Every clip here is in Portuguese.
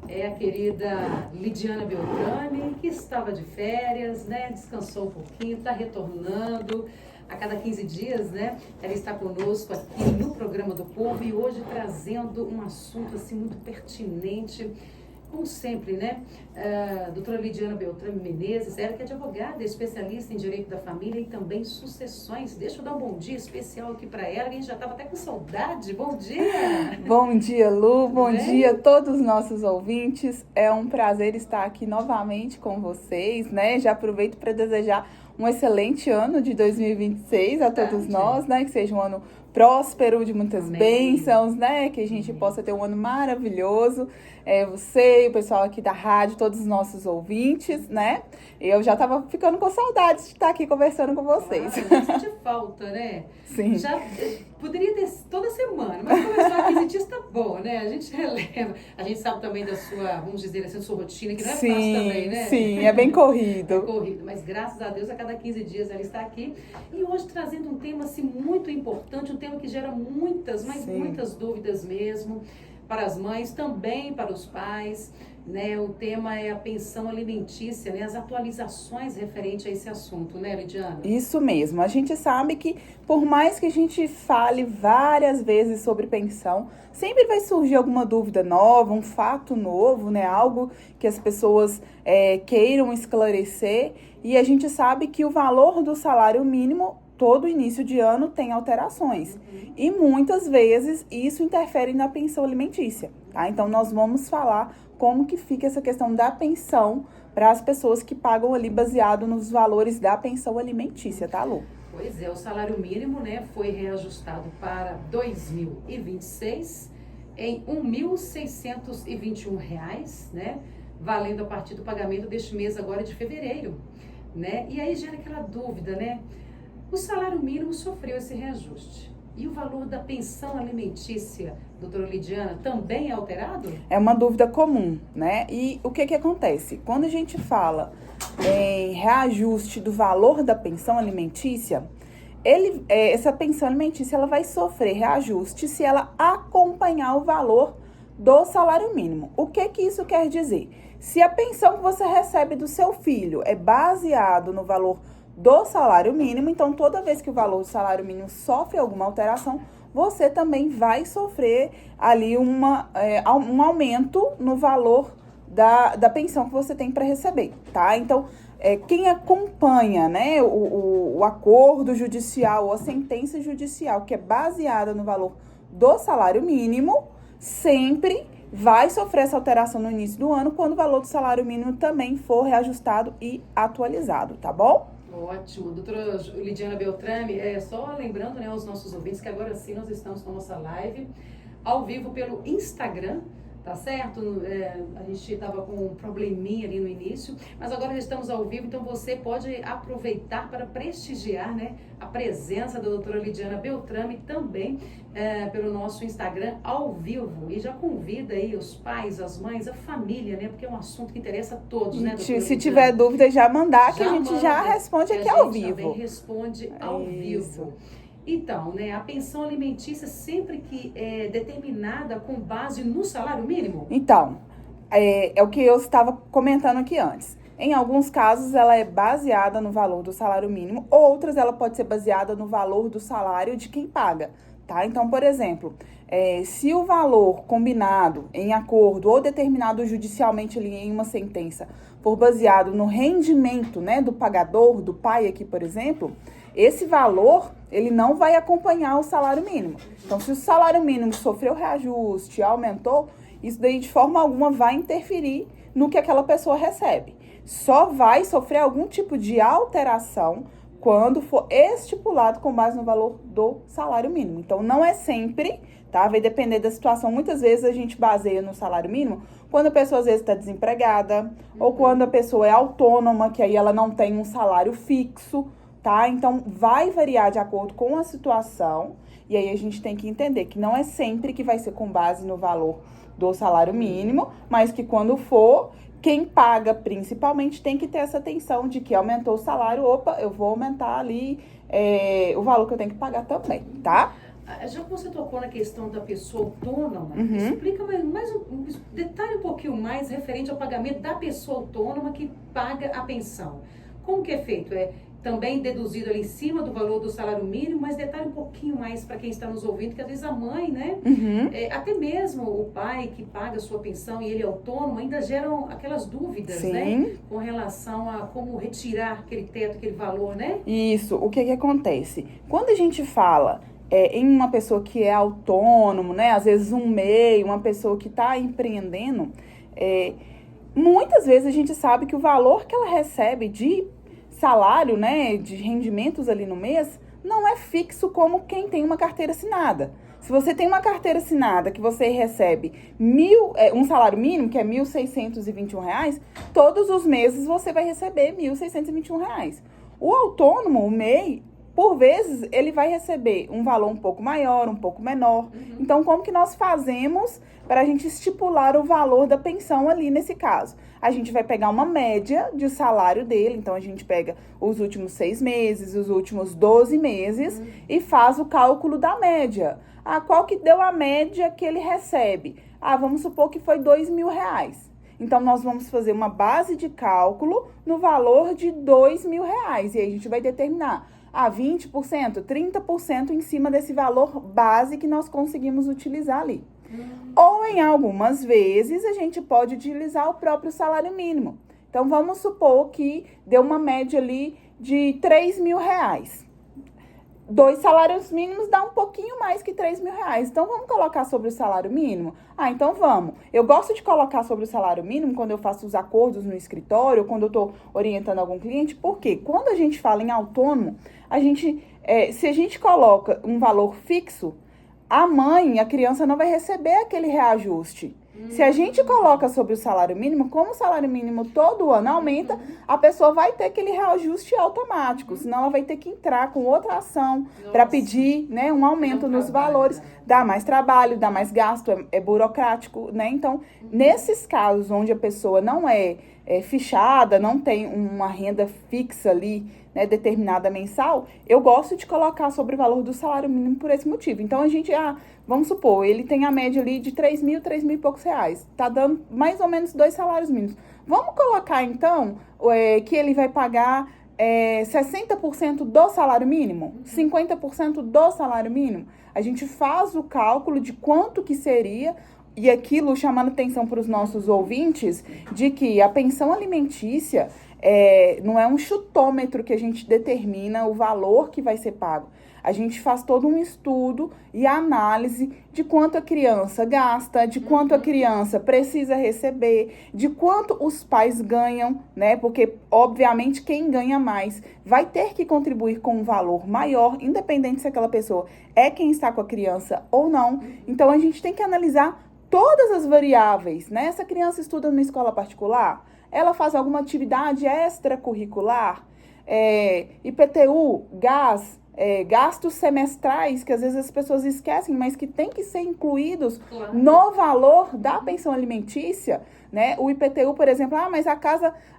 é a querida Lidiana Beltrame, que estava de férias, né? Descansou um pouquinho, está retornando a cada 15 dias, né? Ela está conosco aqui no Programa do Povo e hoje trazendo um assunto assim muito pertinente, como sempre, né? Doutora Lidiana Beltrame Menezes, ela que é advogada, especialista em direito da família e também sucessões. Deixa eu dar um bom dia especial aqui para ela, que a gente já estava até com saudade. Bom dia! Bom dia, Lu. Bom Bem? dia a todos os nossos ouvintes. É um prazer estar aqui novamente com vocês, né? Já aproveito para desejar um excelente ano de 2026 a todos nós, né? Que seja um ano próspero, de muitas Amém. bênçãos, né? Que a gente possa ter um ano maravilhoso. Você, o pessoal aqui da rádio, todos os nossos ouvintes, né? Eu já tava ficando com saudade de estar aqui conversando com vocês. Claro, sente falta, né? Sim. Já poderia ter toda semana, mas começou a aquisitista boa, né? A gente releva. A gente sabe também da sua, vamos dizer assim, sua rotina, que não é fácil também, né? Sim, é bem corrido. É corrido, mas graças a Deus a cada 15 dias ela está aqui. E hoje trazendo um tema assim muito importante, um tema que gera muitas, mas muitas dúvidas mesmo, para as mães, também para os pais, né? O tema é a pensão alimentícia, né? As atualizações referentes a esse assunto, né, Lidiana? Isso mesmo. A gente sabe que, por mais que a gente fale várias vezes sobre pensão, sempre vai surgir alguma dúvida nova, um fato novo, né? Algo que as pessoas queiram esclarecer. E a gente sabe que o valor do salário mínimo todo início de ano tem alterações. E muitas vezes isso interfere na pensão alimentícia, tá? Então nós vamos falar como que fica essa questão da pensão para as pessoas que pagam ali baseado nos valores da pensão alimentícia, tá, Lu? Pois é, o salário mínimo, né, foi reajustado para 2026 em R$ 1.621, né, valendo a partir do pagamento deste mês agora de fevereiro, né? E aí gera aquela dúvida, né? O salário mínimo sofreu esse reajuste. E o valor da pensão alimentícia, doutora Lidiana, também é alterado? É uma dúvida comum, né? E o que acontece? Quando a gente fala em reajuste do valor da pensão alimentícia, essa pensão alimentícia ela vai sofrer reajuste se ela acompanhar o valor do salário mínimo. O que isso quer dizer? Se a pensão que você recebe do seu filho é baseado no valor do salário mínimo, então toda vez que o valor do salário mínimo sofre alguma alteração, você também vai sofrer ali um aumento no valor da pensão que você tem para receber, tá? Então, quem acompanha, né, o acordo judicial ou a sentença judicial que é baseada no valor do salário mínimo, sempre vai sofrer essa alteração no início do ano, quando o valor do salário mínimo também for reajustado e atualizado, tá bom? Ótimo. Doutora Lidiana Beltrame, só lembrando, né, aos nossos ouvintes que agora sim nós estamos com a nossa live ao vivo pelo Instagram, tá certo? A gente estava com um probleminha ali no início, mas agora já estamos ao vivo, então você pode aproveitar para prestigiar, né, a presença da doutora Lidiana Beltrame também pelo nosso Instagram ao vivo. E já convida aí os pais, as mães, a família, né? Porque é um assunto que interessa a todos, né, doutora Se Lidiana? tiver dúvida, já mandar, que a gente já responde aqui ao vivo. Também responde ao vivo. Então, né, a pensão alimentícia sempre que é determinada com base no salário mínimo? Então, é o que eu estava comentando aqui antes. Em alguns casos, ela é baseada no valor do salário mínimo, outras ela pode ser baseada no valor do salário de quem paga, tá? Então, por exemplo, se o valor combinado em acordo ou determinado judicialmente ali em uma sentença for baseado no rendimento, né, do pagador, do pai aqui, por exemplo, esse valor, ele não vai acompanhar o salário mínimo. Então, se o salário mínimo sofreu reajuste, aumentou, isso daí de forma alguma vai interferir no que aquela pessoa recebe. Só vai sofrer algum tipo de alteração quando for estipulado com base no valor do salário mínimo. Então, não é sempre, tá? Vai depender da situação. Muitas vezes a gente baseia no salário mínimo quando a pessoa às vezes está desempregada, ou quando a pessoa é autônoma, que aí ela não tem um salário fixo, tá? Então, vai variar de acordo com a situação, e aí a gente tem que entender que não é sempre que vai ser com base no valor do salário mínimo, mas que quando for, quem paga principalmente tem que ter essa atenção de que aumentou o salário, opa, eu vou aumentar ali o valor que eu tenho que pagar também, tá? Já que você tocou na questão da pessoa autônoma, Uhum. explica detalhe um pouquinho mais referente ao pagamento da pessoa autônoma que paga a pensão. Como que é feito? É também deduzido ali em cima do valor do salário mínimo, mas detalhe um pouquinho mais para quem está nos ouvindo, que às vezes a mãe, né? Uhum. Até mesmo o pai que paga a sua pensão e ele é autônomo, ainda geram aquelas dúvidas, Sim. né? Com relação a como retirar aquele teto, aquele valor, né? Isso. O que acontece? Quando a gente fala em uma pessoa que é autônomo, né? Às vezes um MEI, uma pessoa que está empreendendo, muitas vezes a gente sabe que o valor que ela recebe de salário, né, de rendimentos ali no mês, não é fixo como quem tem uma carteira assinada. Se você tem uma carteira assinada que você recebe um salário mínimo, que é R$ 1.621, todos os meses você vai receber R$ 1.621. O autônomo, o MEI, por vezes, ele vai receber um valor um pouco maior, um pouco menor. Uhum. Então, como que nós fazemos para a gente estipular o valor da pensão ali nesse caso? A gente vai pegar uma média de salário dele, então a gente pega os últimos 6 meses, os últimos 12 meses e faz o cálculo da média. Qual que deu a média que ele recebe? Vamos supor que foi R$2.000. Então, nós vamos fazer uma base de cálculo no valor de R$2.000. E aí a gente vai determinar 20%, 30% em cima desse valor base que nós conseguimos utilizar ali. Ou em algumas vezes a gente pode utilizar o próprio salário mínimo. Então vamos supor que deu uma média ali de R$3.000. 2 salários mínimos dá um pouquinho mais que R$3.000. Então vamos colocar sobre o salário mínimo? Então vamos. Eu gosto de colocar sobre o salário mínimo quando eu faço os acordos no escritório, quando eu estou orientando algum cliente, porque quando a gente fala em autônomo, se a gente coloca um valor fixo, a criança não vai receber aquele reajuste. Se a gente coloca sobre o salário mínimo, como o salário mínimo todo ano aumenta, a pessoa vai ter aquele reajuste automático, senão ela vai ter que entrar com outra ação para pedir, né, um aumento nos valores. Dá mais trabalho, dá mais gasto, é burocrático, né? Então, nesses casos onde a pessoa não é fichada, não tem uma renda fixa ali, né, determinada mensal, eu gosto de colocar sobre o valor do salário mínimo por esse motivo. Então, a gente, vamos supor, ele tem a média ali de R$3.000 e poucos reais. Tá dando mais ou menos 2 salários mínimos. Vamos colocar, então, que ele vai pagar 60% do salário mínimo? 50% do salário mínimo? A gente faz o cálculo de quanto que seria, e aquilo chamando atenção para os nossos ouvintes, de que a pensão alimentícia não é um chutômetro que a gente determina o valor que vai ser pago. A gente faz todo um estudo e análise de quanto a criança gasta, de quanto a criança precisa receber, de quanto os pais ganham, né? Porque, obviamente, quem ganha mais vai ter que contribuir com um valor maior, independente se aquela pessoa é quem está com a criança ou não. Então, a gente tem que analisar todas as variáveis, né? Essa criança estuda numa escola particular? Ela faz alguma atividade extracurricular? IPTU, gás, gastos semestrais, que às vezes as pessoas esquecem, mas que tem que ser incluídos no valor da pensão alimentícia, né? O IPTU, por exemplo, mas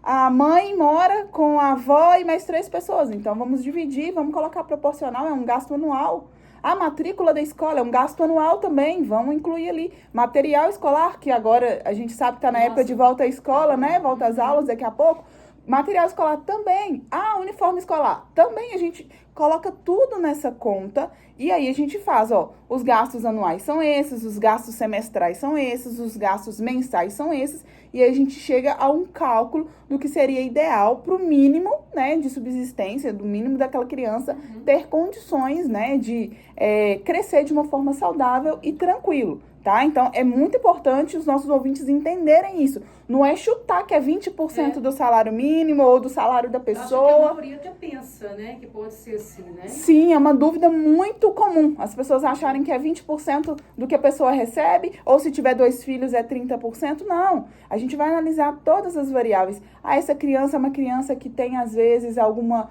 a mãe mora com a avó e mais 3 pessoas, então vamos dividir, vamos colocar proporcional, é um gasto anual. A matrícula da escola é um gasto anual também, vamos incluir ali. Material escolar, que agora a gente sabe que está na época de volta à escola, né? Volta às aulas daqui a pouco. Material escolar também. Uniforme escolar também. A gente coloca tudo nessa conta e aí a gente faz, os gastos anuais são esses, os gastos semestrais são esses, os gastos mensais são esses, e aí a gente chega a um cálculo do que seria ideal para o mínimo, né, de subsistência, do mínimo daquela criança ter condições, né, de crescer de uma forma saudável e tranquilo. Tá? Então, é muito importante os nossos ouvintes entenderem isso. Não é chutar que é 20% do salário mínimo ou do salário da pessoa. Acho que a maioria até pensa, né? Que pode ser assim, né? Sim, é uma dúvida muito comum. As pessoas acharem que é 20% do que a pessoa recebe, ou se tiver 2 filhos é 30%. Não. A gente vai analisar todas as variáveis. Essa criança é uma criança que tem, às vezes, alguma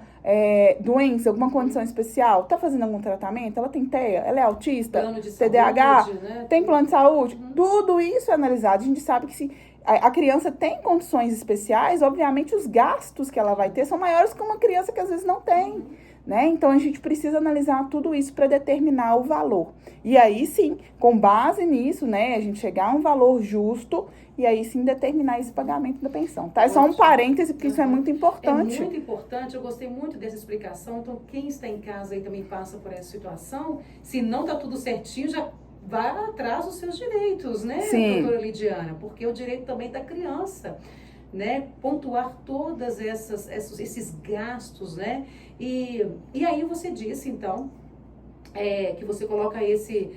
doença, alguma condição especial. Tá fazendo algum tratamento? Ela tem TEA? Ela é autista? Plano de TDAH? saúde, né? Tem plano de saúde? Tudo isso é analisado. A gente sabe que se a criança tem condições especiais, obviamente os gastos que ela vai ter são maiores que uma criança que às vezes não tem. né? Então, a gente precisa analisar tudo isso para determinar o valor. E aí, sim, com base nisso, né, a gente chegar a um valor justo e aí, sim, determinar esse pagamento da pensão, tá? É só um parêntese, porque isso é muito importante. É muito importante, eu gostei muito dessa explicação. Então, quem está em casa aí também passa por essa situação, se não tá tudo certinho, já vai atrás dos seus direitos, né, Sim. doutora Lidiana? Porque o direito também da criança, né, pontuar todas esses gastos, né, e aí você disse, então, que você coloca esse,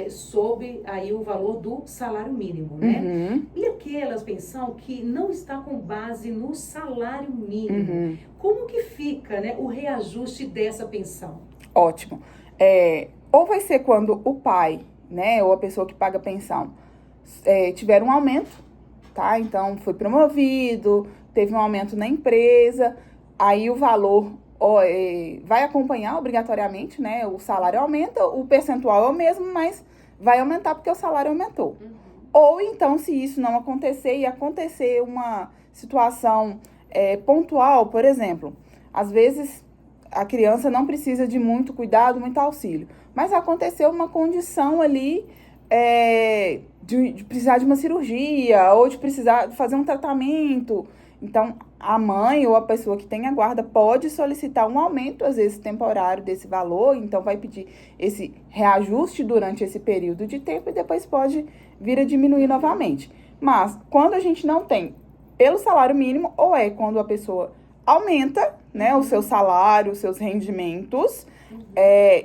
sob aí o valor do salário mínimo, né, e aquelas pensão que não está com base no salário mínimo, como que fica, né, o reajuste dessa pensão? Ótimo. Ou vai ser quando o pai, né, ou a pessoa que paga pensão, tiver um aumento, tá? Então, foi promovido, teve um aumento na empresa, aí o valor vai acompanhar obrigatoriamente, né? O salário aumenta, o percentual é o mesmo, mas vai aumentar porque o salário aumentou. Ou então, se isso não acontecer e acontecer uma situação pontual, por exemplo, às vezes a criança não precisa de muito cuidado, muito auxílio, mas aconteceu uma condição ali de precisar de uma cirurgia ou de precisar fazer um tratamento. Então, a mãe ou a pessoa que tem a guarda pode solicitar um aumento, às vezes temporário, desse valor. Então, vai pedir esse reajuste durante esse período de tempo e depois pode vir a diminuir novamente. Mas, quando a gente não tem pelo salário mínimo, ou quando a pessoa aumenta, né, o seu salário, os seus rendimentos,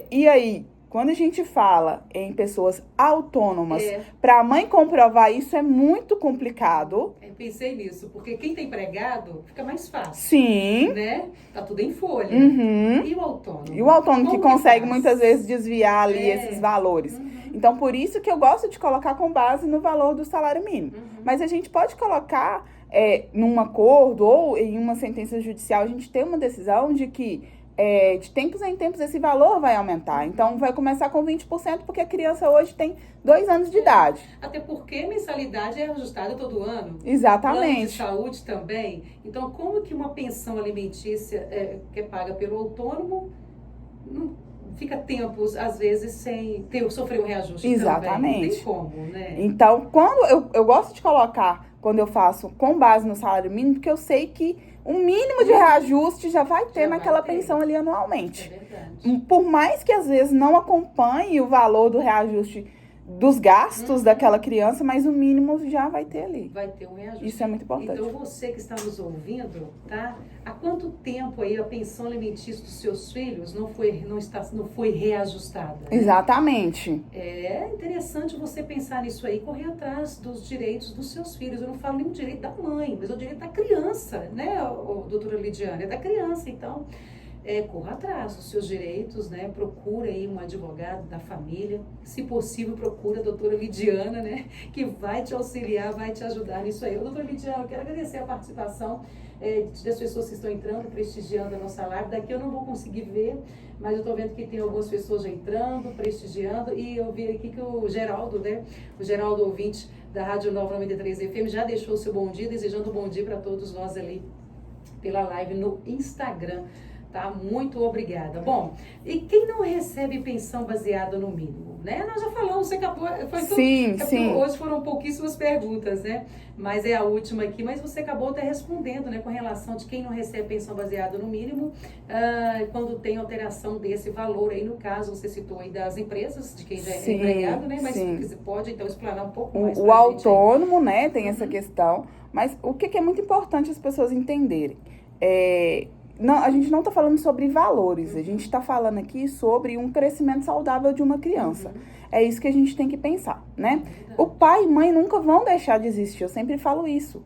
e aí, quando a gente fala em pessoas autônomas, para a mãe comprovar isso é muito complicado. Pensei nisso, porque quem tem empregado fica mais fácil. Sim. Né? Tá tudo em folha. E o autônomo? E o autônomo que consegue muitas vezes desviar ali esses valores. Então, por isso que eu gosto de colocar com base no valor do salário mínimo. Mas a gente pode colocar num acordo ou em uma sentença judicial, a gente tem uma decisão de que de tempos em tempos esse valor vai aumentar. Então, vai começar com 20%, porque a criança hoje tem 2 anos de idade. Até porque a mensalidade é ajustada todo ano. Exatamente. Plano de saúde também. Então, como que uma pensão alimentícia que é paga pelo autônomo não fica tempos, às vezes, sem sofrer um reajuste? Exatamente. Também? Não tem como, né? Então, quando eu gosto de colocar, quando eu faço com base no salário mínimo, porque eu sei que um mínimo de reajuste já vai ter naquela pensão ali anualmente. É verdade. Por mais que às vezes não acompanhe o valor do reajuste dos gastos daquela criança, mas o mínimo já vai ter ali. Vai ter um reajuste. Isso é muito importante. Então, você que está nos ouvindo, tá? Há quanto tempo aí a pensão alimentícia dos seus filhos não foi reajustada? Né? Exatamente. É interessante você pensar nisso aí, correr atrás dos direitos dos seus filhos. Eu não falo nem o direito da mãe, mas o direito da criança, né, doutora Lidiana? É da criança, então... corra atrás dos seus direitos, né? Procura aí um advogado da família. Se possível, procura a doutora Lidiana, né? Que vai te auxiliar, vai te ajudar nisso aí. Doutora Lidiana, eu quero agradecer a participação das pessoas que estão entrando, prestigiando a nossa live. Daqui eu não vou conseguir ver, mas eu estou vendo que tem algumas pessoas já entrando, prestigiando. E eu vi aqui que o Geraldo, né? O Geraldo, ouvinte da Rádio Nova 93 FM, já deixou o seu bom dia, desejando um bom dia para todos nós ali pela live no Instagram. Tá? Muito obrigada. Bom, e quem não recebe pensão baseada no mínimo? Né? Nós já falamos, você acabou... Sim. Hoje foram pouquíssimas perguntas, né? Mas é a última aqui, mas você acabou até respondendo, né? Com relação de quem não recebe pensão baseada no mínimo, quando tem alteração desse valor aí, no caso, você citou aí das empresas, de quem já é empregado, né? Mas você pode, então, explanar um pouco mais. O autônomo, né? Tem essa questão, mas o que é muito importante as pessoas entenderem? Não, a gente não está falando sobre valores, a gente está falando aqui sobre um crescimento saudável de uma criança. É isso que a gente tem que pensar, né? O pai e mãe nunca vão deixar de existir, eu sempre falo isso.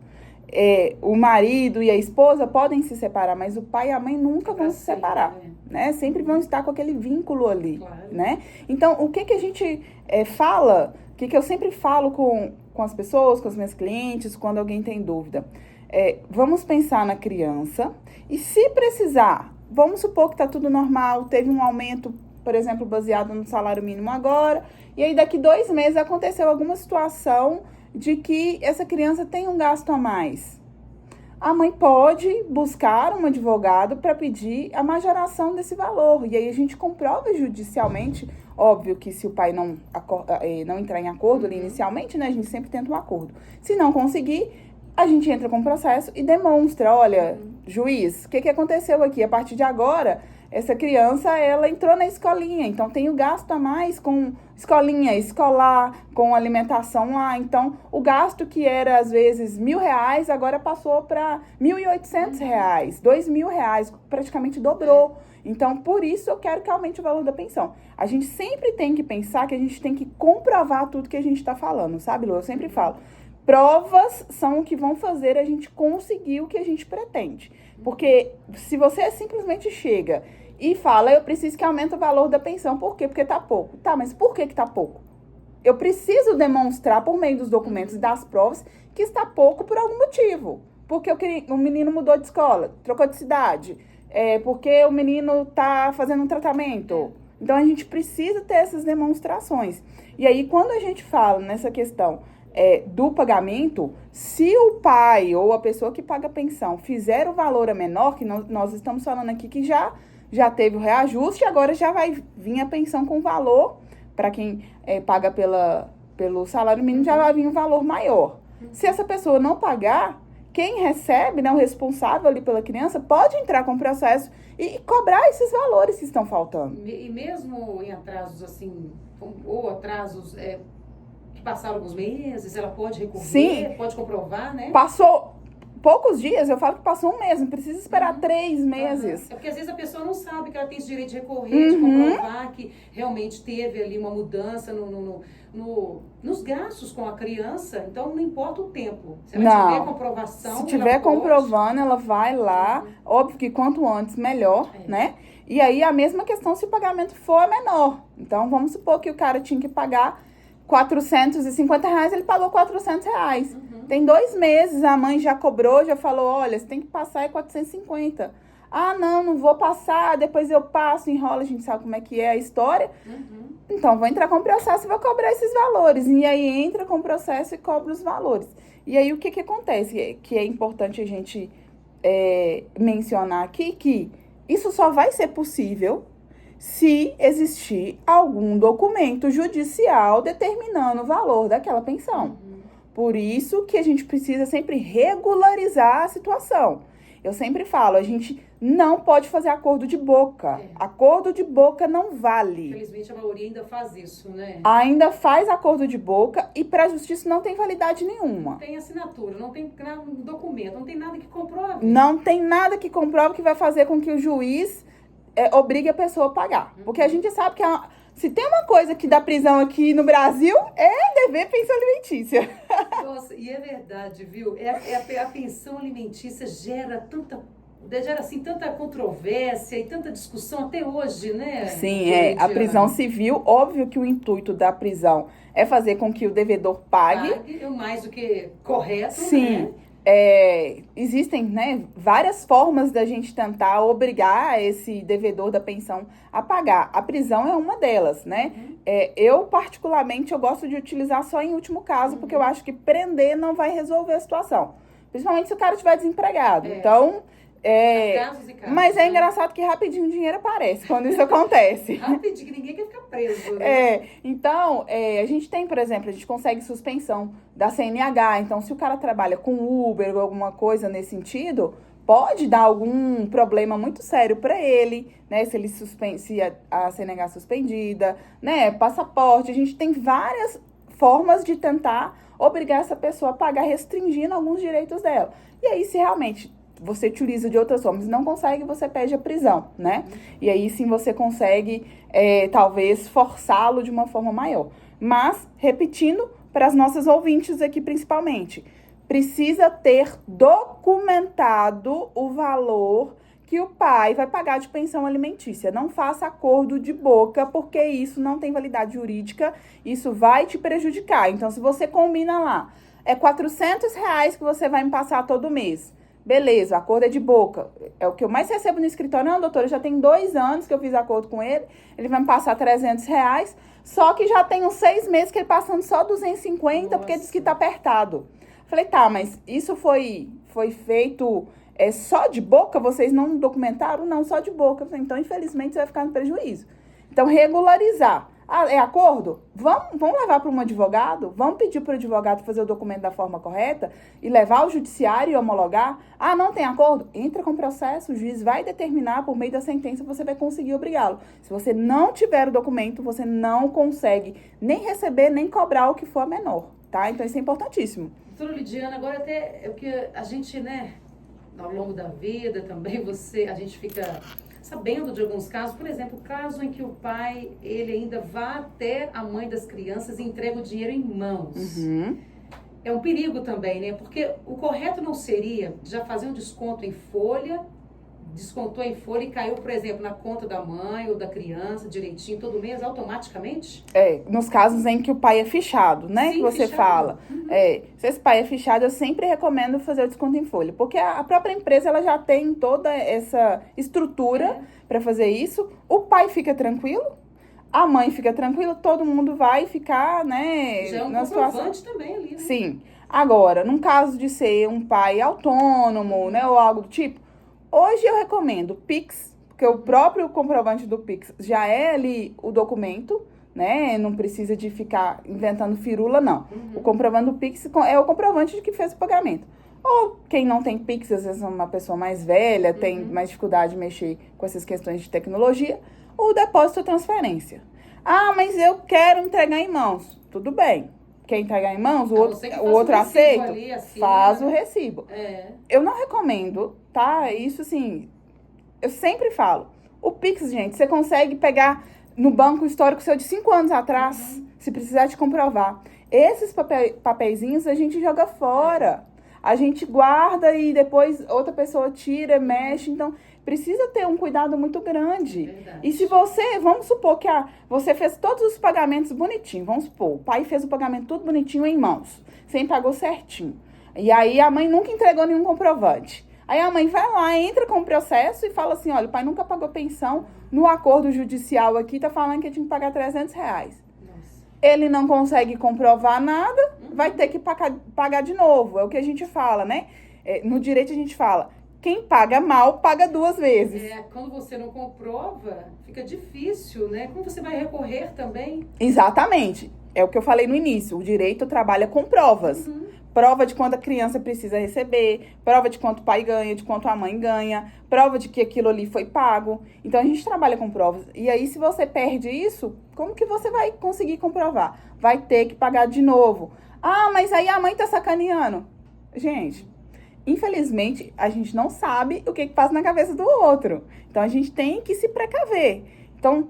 O marido e a esposa podem se separar, mas o pai e a mãe nunca vão se separar, né? Sempre vão estar com aquele vínculo ali, né? Então, o que a gente fala, o que eu sempre falo com as pessoas, com os meus clientes, quando alguém tem dúvida? Vamos pensar na criança e, se precisar, vamos supor que está tudo normal, teve um aumento, por exemplo, baseado no salário mínimo agora, e aí daqui 2 meses aconteceu alguma situação de que essa criança tem um gasto a mais. a mãe pode buscar um advogado para pedir a majoração desse valor. E aí a gente comprova judicialmente, óbvio que se o pai não entrar em acordo ali inicialmente, né, a gente sempre tenta um acordo. Se não conseguir, a gente entra com o processo e demonstra, olha, juiz, o que aconteceu aqui? A partir de agora, essa criança, ela entrou na escolinha, então tem o gasto a mais com escolinha, escolar, com alimentação lá. Então, o gasto que era, às vezes, R$1.000, agora passou para R$1.800, R$2.000, praticamente dobrou. Então, por isso eu quero que aumente o valor da pensão. A gente sempre tem que pensar que a gente tem que comprovar tudo que a gente está falando, sabe, Lu? Eu sempre falo. Provas são o que vão fazer a gente conseguir o que a gente pretende. Porque se você simplesmente chega e fala, eu preciso que aumente o valor da pensão. Por quê? Porque tá pouco. Tá, mas por que tá pouco? Eu preciso demonstrar por meio dos documentos e das provas que está pouco por algum motivo. Porque o menino mudou de escola, trocou de cidade. Porque o menino tá fazendo um tratamento. Então, a gente precisa ter essas demonstrações. E aí, quando a gente fala nessa questão do pagamento, se o pai ou a pessoa que paga a pensão fizer o valor a menor, que nós estamos falando aqui que já teve o reajuste, agora já vai vir a pensão com valor, para quem paga pelo salário mínimo, já vai vir um valor maior. Se essa pessoa não pagar, quem recebe, né, o responsável ali pela criança, pode entrar com o processo e cobrar esses valores que estão faltando. E mesmo em atrasos assim, ou atrasos que passaram alguns meses, ela pode recorrer, sim, pode comprovar, né? Passou poucos dias, eu falo que passou um mês, não precisa esperar 3 meses. É porque às vezes a pessoa não sabe que ela tem esse direito de recorrer, de comprovar que realmente teve ali uma mudança nos gastos com a criança. Então não importa o tempo. Se ela tiver comprovação, se tiver comprovando, ela vai lá. Óbvio que quanto antes, melhor, né? E aí a mesma questão se o pagamento for menor. Então vamos supor que o cara tinha que pagar R$450, ele pagou R$400. Tem 2 meses, a mãe já cobrou, já falou, olha, você tem que passar 450. Ah, não vou passar, depois eu passo, enrola, a gente sabe como é que é a história. Então, vou entrar com o processo e vou cobrar esses valores. E aí, entra com o processo e cobra os valores. E aí, o que acontece? Que é importante a gente mencionar aqui, que isso só vai ser possível se existir algum documento judicial determinando o valor daquela pensão. Por isso que a gente precisa sempre regularizar a situação. Eu sempre falo, a gente não pode fazer acordo de boca. Acordo de boca não vale. Infelizmente, a maioria ainda faz isso, né? Ainda faz acordo de boca e para a justiça não tem validade nenhuma. Não tem assinatura, não tem documento, não tem nada que comprove. Não tem nada que comprove que vai fazer com que o juiz obrigue a pessoa a pagar. Porque a gente sabe que se tem uma coisa que dá prisão aqui no Brasil, é dever pensão alimentícia. Nossa, e é verdade, viu? A pensão alimentícia gera tanta controvérsia e tanta discussão até hoje, né? Sim, a prisão civil, óbvio que o intuito da prisão é fazer com que o devedor pague. Pague, mais do que correto, sim, né? Existem, né, várias formas da gente tentar obrigar esse devedor da pensão a pagar. A prisão é uma delas, né? Eu, particularmente, eu gosto de utilizar só em último caso, porque eu acho que prender não vai resolver a situação. Principalmente se o cara estiver desempregado. Então, casos e casos, mas é engraçado que rapidinho o dinheiro aparece quando isso acontece. Rapidinho, que ninguém quer ficar preso, né? Então, a gente tem, por exemplo, a gente consegue suspensão da CNH. Então, se o cara trabalha com Uber ou alguma coisa nesse sentido, pode dar algum problema muito sério para ele, né? Se a CNH é suspendida, né? Passaporte, a gente tem várias formas de tentar obrigar essa pessoa a pagar, restringindo alguns direitos dela. E aí, se realmente você utiliza de outras formas e não consegue, você pede a prisão, né? E aí sim você consegue, talvez, forçá-lo de uma forma maior. Mas, repetindo, para as nossas ouvintes aqui principalmente, precisa ter documentado o valor que o pai vai pagar de pensão alimentícia. Não faça acordo de boca, porque isso não tem validade jurídica, isso vai te prejudicar. Então, se você combina lá, R$400 que você vai me passar todo mês. Beleza, o acordo é de boca. É o que eu mais recebo no escritório. Não, doutora, já tem 2 anos que eu fiz acordo com ele. Ele vai me passar R$300. Só que já tem uns 6 meses que ele passando só 250, porque diz que tá apertado. Falei, tá, mas isso foi feito só de boca? Vocês não documentaram? Não, só de boca. Falei, então, infelizmente, você vai ficar no prejuízo. Então, regularizar. Ah, é acordo? Vamos levar para um advogado? Vamos pedir para o advogado fazer o documento da forma correta e levar ao judiciário e homologar? Ah, não tem acordo? Entra com processo, o juiz vai determinar por meio da sentença, você vai conseguir obrigá-lo. Se você não tiver o documento, você não consegue nem receber, nem cobrar o que for menor, tá? Então, isso é importantíssimo. Doutora Lidiana, agora até é o que a gente, né, ao longo da vida também, a gente fica sabendo de alguns casos, por exemplo, o caso em que o pai, ele ainda vá até a mãe das crianças e entrega o dinheiro em mãos. Uhum. É um perigo também, né? Porque o correto não seria já fazer um desconto em folha, descontou em folha e caiu, por exemplo, na conta da mãe ou da criança direitinho todo mês, automaticamente? Nos casos em que o pai é fichado, né? Sim, que você fichado. fala. Uhum. Se esse pai é fichado, eu sempre recomendo fazer o desconto em folha. Porque a própria empresa, ela já tem toda essa estrutura para fazer isso. O pai fica tranquilo, a mãe fica tranquila, todo mundo vai ficar, né? Já é um na comprovante situação também ali, né? Sim. Agora, num caso de ser um pai autônomo, né? Ou algo do tipo, hoje eu recomendo o Pix, porque o próprio comprovante do Pix já é ali o documento, né? Não precisa de ficar inventando firula, não. O comprovante do Pix é o comprovante de que fez o pagamento. Ou quem não tem Pix, às vezes é uma pessoa mais velha, tem mais dificuldade de mexer com essas questões de tecnologia, o depósito ou transferência. Ah, mas eu quero entregar em mãos. Tudo bem. Quer entregar em mãos? O outro aceita? Ali, assim, faz o recibo. É. Eu não recomendo, tá? Isso, assim, eu sempre falo. O Pix, gente, você consegue pegar no banco histórico seu de 5 anos atrás, se precisar te comprovar. Esses papeizinhos a gente joga fora. A gente guarda e depois outra pessoa tira, mexe. Então, precisa ter um cuidado muito grande. Verdade. E se vamos supor que você fez todos os pagamentos bonitinho, vamos supor, o pai fez o pagamento tudo bonitinho em mãos, sem pagou certinho. E aí a mãe nunca entregou nenhum comprovante. Aí a mãe vai lá, entra com o processo e fala assim, olha, o pai nunca pagou pensão, no acordo judicial aqui tá falando que tinha que pagar R$300. Nossa. Ele não consegue comprovar nada, vai ter que pagar de novo. É o que a gente fala, né? No direito a gente fala, quem paga mal, paga 2 vezes. Quando você não comprova, fica difícil, né? Como você vai recorrer também? Exatamente. É o que eu falei no início. O direito trabalha com provas. Prova de quanto a criança precisa receber, prova de quanto o pai ganha, de quanto a mãe ganha, prova de que aquilo ali foi pago. Então, a gente trabalha com provas. E aí, se você perde isso, como que você vai conseguir comprovar? Vai ter que pagar de novo. Ah, mas aí a mãe tá sacaneando. Gente, infelizmente, a gente não sabe o que passa na cabeça do outro. Então, a gente tem que se precaver. Então,